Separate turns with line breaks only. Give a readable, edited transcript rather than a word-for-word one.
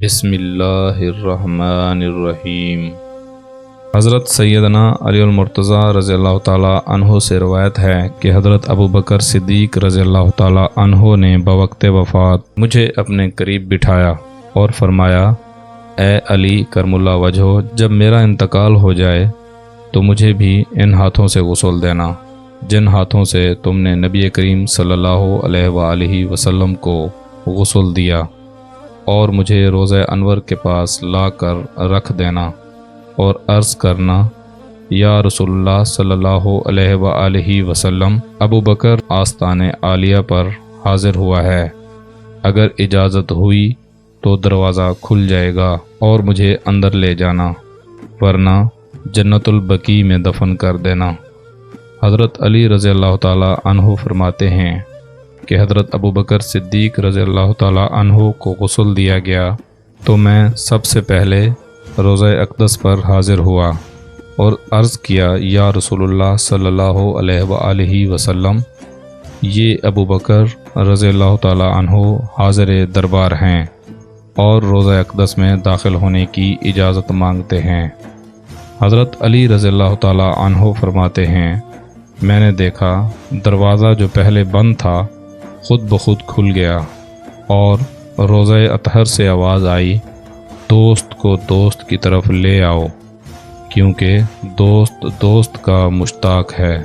بسم اللہ الرحمن الرحیم۔ حضرت سیدنا علی المرتضیٰ رضی اللہ تعالیٰ عنہ سے روایت ہے کہ حضرت ابو بکر صدیق رضی اللہ تعالیٰ عنہ نے بوقت وفات مجھے اپنے قریب بٹھایا اور فرمایا، اے علی کرم اللہ وجہہ، جب میرا انتقال ہو جائے تو مجھے بھی ان ہاتھوں سے غسل دینا جن ہاتھوں سے تم نے نبی کریم صلی اللہ علیہ وآلہ وسلم کو غسل دیا، اور مجھے روضہ انور کے پاس لا کر رکھ دینا اور عرض کرنا، یا رسول اللہ صلی اللہ علیہ وآلہ وسلم، ابو بکر آستان عالیہ پر حاضر ہوا ہے، اگر اجازت ہوئی تو دروازہ کھل جائے گا اور مجھے اندر لے جانا، ورنہ جنت البقیع میں دفن کر دینا۔ حضرت علی رضی اللہ تعالیٰ عنہ فرماتے ہیں کہ حضرت ابو بکر صدیق رضی اللہ تعالیٰ عنہ کو غسل دیا گیا تو میں سب سے پہلے روضہ اقدس پر حاضر ہوا اور عرض کیا، یا رسول اللہ صلی اللہ علیہ وآلہ وسلم، یہ ابو بکر رضی اللہ تعالیٰ عنہ حاضر دربار ہیں اور روضہ اقدس میں داخل ہونے کی اجازت مانگتے ہیں۔ حضرت علی رضی اللہ تعالیٰ عنہ فرماتے ہیں، میں نے دیکھا دروازہ جو پہلے بند تھا خود بخود کھل گیا اور روضہ اطہر سے آواز آئی، دوست کو دوست کی طرف لے آؤ، کیونکہ دوست دوست کا مشتاق ہے۔